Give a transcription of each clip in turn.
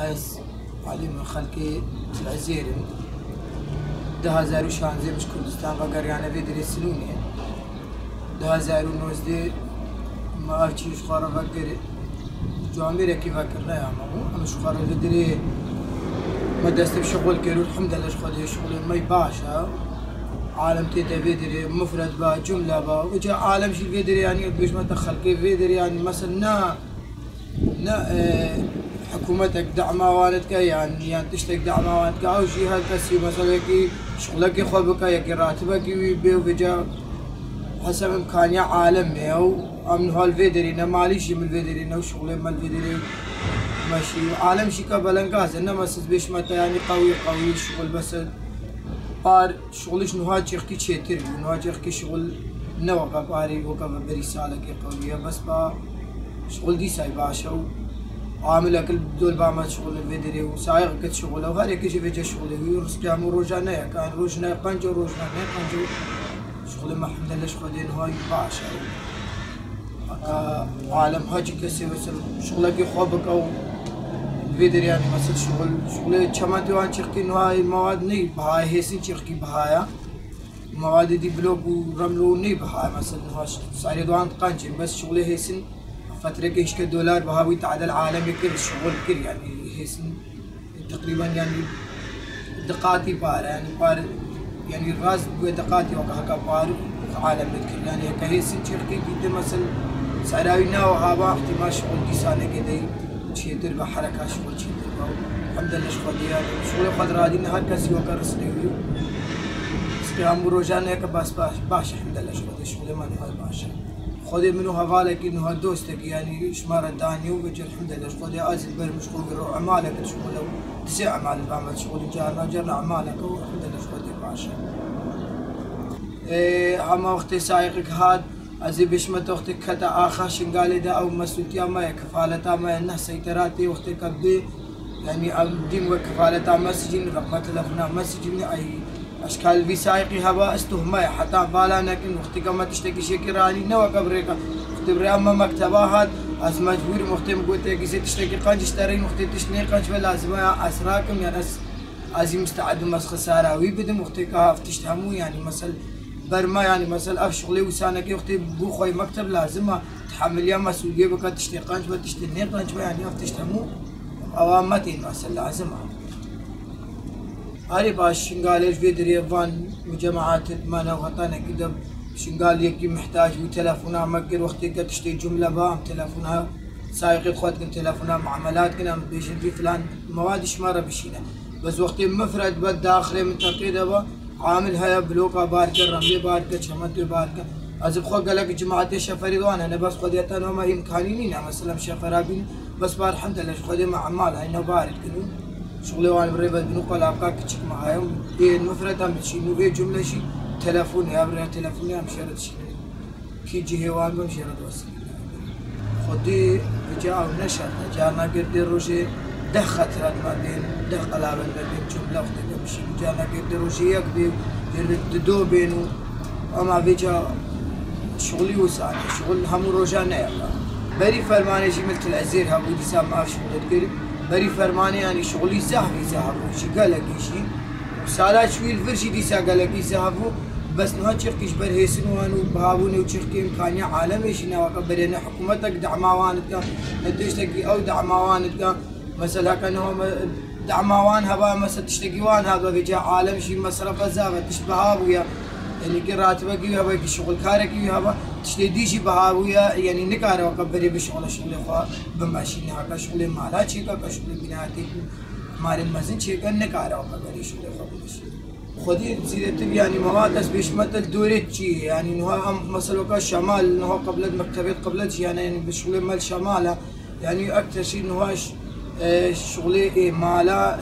هايس عليم خلقي العزيري 2016 مش كردستان بقر يعني فيدري سنوني 2019 ما أفتش خارج بقر جاميرة كيف فكرنا يا مامو أنا شو خارج فيدري ما دست بشغل كيرو الحمد لله شغل شغل ما يباشا عالم تيتا فيدري مفرد با جملة با وجا عالم شي فيدري يعني بيش ما تدخل كيف فيدري يعني مثلا حكومتك دعمة والدك يعني تشتك دعمة والدك أو شيء هالكسي مثلا كي شغلك يخبك يكي راتبك يبيو بجا حسب إمكانية عالم أو أمن هالفيدري نمالي شيء من الفيدري نو شغله من الفيدري ماشي عالم شيء كبلنجاز إنما بيش متى يعني قوي شغل بس بار شغلش نهاج يحكي شيء نهاج يحكي شغل نوع باري وكذا برسالة قوية بس با شغل دي ساي باشا عامل اكل بدول بعمل شغل الفيدري وسايق كت شغله وهذا كل شيء في شغله ويرس كام روجانا كان روجنا قنجو روجنا قنجو شغل ما الحمد لله شغلين هاي باشا عالم هاجي كسي بس شغلك يخوبك او الفيدري يعني مثل شغل كمان دوان تشكي انه هاي المواد ني بهاي هيسين تشكي بهايا المواد دي بلوك ورملو ني بهاي مثلا هاش صار دوان قنجي بس شغله هيسين فترة كيش كدولار بهاوي تعدل عالمي كل الشغل كل يعني هيسن تقريبا يعني دقاتي بار يعني الراس بدقاتي وكهكا بار عالم الكل يعني كهيسن شركة جدا مثلا سعراوينا وهابا احتمال شغل كيسانة كده شيء تربح حركة شغل شيء تربح الحمد لله شغل ديال شغل قدر هادين هالكسي وكرس ريويو سكرام روجانا هيك بس باش الحمد لله شغل ما نهاي باشا خذي منو هفالك انه هدوستك يعني شمارة داني وبجي الحمد لله خذي ازل بر مشغول روح اعمالك شغل تسع اعمال بعمل شغل جرنا اعمالك والحمد لله خذي باشا اما وقت سايقك هاد ازي بشمت وقتك كتا اخر شنقالي دا او مسؤوليتي ما كفالتا ما انه سيطراتي وقتك كبي يعني ديم وكفالتا مسجين رقم تلفنا مسجين اي اشكال في سايقي هبا استهمي حتى بالا لكن وقتك ما تشتكي شكراني نوا قبرك اختبري اما مكتبات از مجبور مختم قلت لك تشتكي قنج اشتري مخت تشني قنج لازم اسراكم يعني ازي مستعد مس خساره وي بدم وقتك افتشتهمو يعني مثلا برما يعني مثلا اف شغلي وسانك وقتي بو خوي مكتب لازم تحمل يا مسؤوليه بك تشتي قنج وتشتني قنج يعني افتشتهمو اوامتي مثلا لازم هاري باش شنقال فيدري فان مجمعات مانا وغطانا كده شنقال يكي محتاج وتلفونها مقر وقتي قد تشتري جملة بام تلفونها سايق خواتكن تلفونها معاملات كنا بيشن في فلان مواد شمارة بشينا بس وقتي مفرد بدا اخري من تقيده با عامل هيا بلوكا باركة رملي باركة شمتو باركة ازب خو قالك جماعات شفري دوان انا بس خديتها انه ما امكانيين مثلا شفرابين بس بار الحمد لله خدي مع عمال هاي بارك كنو شغلي وانا بريبا بنقول ابقاك تشيك معاهم ايه المفرد هم شي انه في جمله شي تلفون يا برا تلفوني هم شرط شي كي جي هوان بم شرط وصل خدي جاء ونشر جانا قد روجي دخت هاد ما بين دخل على بين جمله وقت مشي جانا قد روجي يكبي يرددو بينه اما بيجا شغلي وساني شغل هم روجانا يلا بري فرماني جي ملت العزير ها ودي سام ما شغل تقريب بري فرماني يعني شغلي زهري زهرو شي قالك شي وسالات شوي الفرشي دي سا قالك زهرو بس نها تشركيش برهيسن وانو بهابوني وتشركي امكانية عالمي شي نوا برينا حكومتك دعماوانتك تشتكي او دعماوانتك مثلا كانوا دعماوان هبا مثلا تشتكي وان هذا بيجا عالم شي مصرف زافه تشبه ويا يعني كراتبك ويا شغل كارك ويا تشتدي شي بهاويا يعني نكاره وكبري بشغل خا بماشي هكا شغل مالا شي كا شغل بناتي مارن مزن شي كان نكاره وكبري شغل خا خدي زيدت يعني مواد بيشمت دوريت شي يعني انه مثلا كشمال انه قبل مكتبات قبل شي يعني بشغل مال شماله يعني اكثر شيء انه شغلي مالا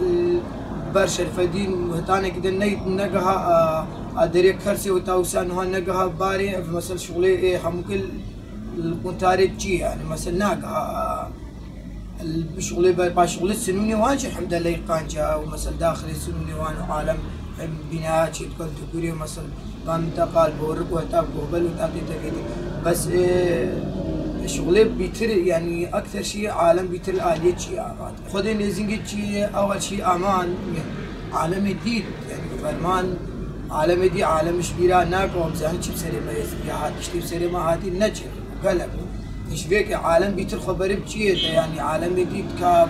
برشا الفدين وهتانا كده نقها ادري كرسي وتاوسان هو نقها باري مثلا شغلي هم كل الكونتاري تجي يعني مثلا ناقها شغلي بشغل السنوني واجي الحمد لله قانجا ومثلا داخل السنوني وانا عالم بناء شيء كنت تقولي مثلا منطقه البورق وتاب قبل وتاتي تفيدي بس شغله بيتر يعني اكثر شيء عالم بيتر الاليه شيء عاد خذين ليزنج شيء اول شيء امان عالم جديد يعني فرمان عالم دي عالم شبيرا ناقوم زين شي بسري ما يسبي هاد تشتي بسري ما هادي نجح قلب ايش بيك عالم بيتر خبر بشيء يعني عالم جديد كاب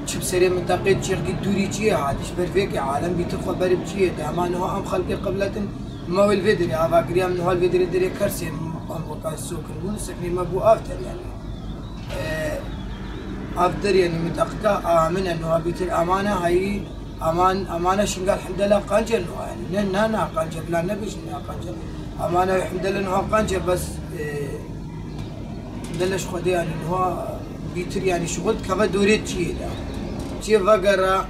شي بسري منطقه شي دوري شي هاد ايش برفيك عالم بيتر خبر بشيء ما انه ام خلق قبلة ما هو الفيدري هذا قريم انه الفيدري دري كرسي ام وقع السوق نقول سكني ما بو افتر يعني افتر يعني منطقه امنه انه بيتر امانه هي امانه شنقال الحمد لله قنجل يعني نانا قنجل لا نبي شنو قنجل امانه الحمد لله انه قنجل بس بلش خدي يعني انه بيتر يعني شغل كما دوريت شي فقره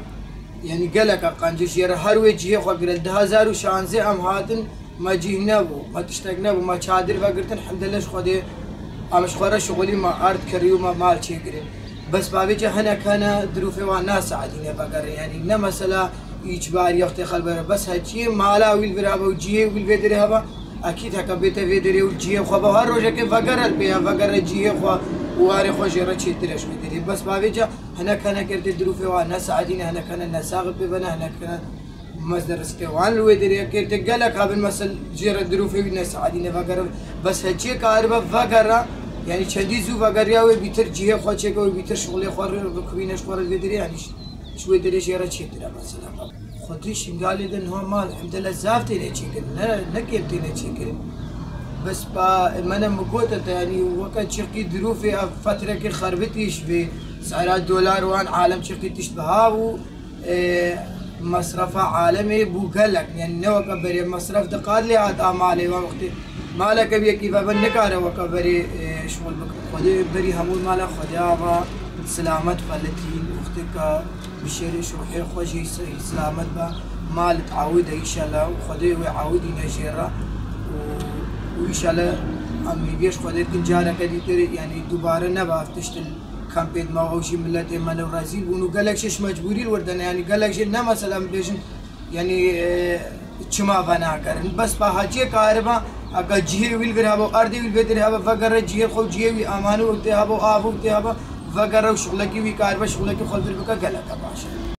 يعني قالك قنجل شي هروي جي خو قرد 2016 ام هاتن ما جي نبو ما تشتاق نبو ما شادر فقرت الحمد لله خدي امش خورا شغلي ما ارد كريو ما مال شي قري بس بابي هنا كان ظروفي والناس عادين بقر يعني إنما مثلا إجباري أختي خلبرة بس هالشيء مالا ويلبرابا وجيه ويلبدري هبا أكيد هكبيته فيدري وجيه خو بهالروجة كيف فقر البيا فقر جيه خو واري خو جرا شيء تريش ويدري بس بابي هنا كان كرت ظروفي والناس عادين هنا كان الناس أغب بنا هنا كان مصدر استوان الويدري كرت قالك هذا المثل جرا ظروفي والناس عادين فقر بس هالشيء كاربا فقر يعني چندی زو وگریا و بیتر جیه خود چه که و بیتر شغلی خور بکوینش خور الودری يعني شوي دري شيرة چیتره مثلا خودی شنگالی دن هم مال الحمد لله زافتی نچیکن نه کیبتی نچیکن بس با من مقوته يعني وقت شركي ظروفي فترة كي خربتيش بسعرات دولار وان عالم شركي تشبهها و مصرفها عالمي بوكلك يعني نوى كبري مصرف دقار لي عاد مالي وقتي مالك بيه كيف بنكاره وكبري شغل خدي بري همول مالا خديابا سلامت فلتين وقتك بشيري شروحي خوشي سلامت با مال تعود ان شاء الله وخدي ويعود نجيرا وان شاء الله امي بيش خدي تنجارة كدي يعني دوباره نبا تشتل كامبين ما وشي ملتي ما رازيل ونو قالك شيش مجبوري الوردن يعني قالك شي نا مثلا بيجن يعني چما بنا کرن بس با حاجی کاربا اگر جیه ویل برهاب اردی ویل بدرهاب فقر جیه خو جیه وی امانو وقت هابو آبو وقت هابا فقر شغلکی وی کاربا شغلکی خود بکا گلک باشه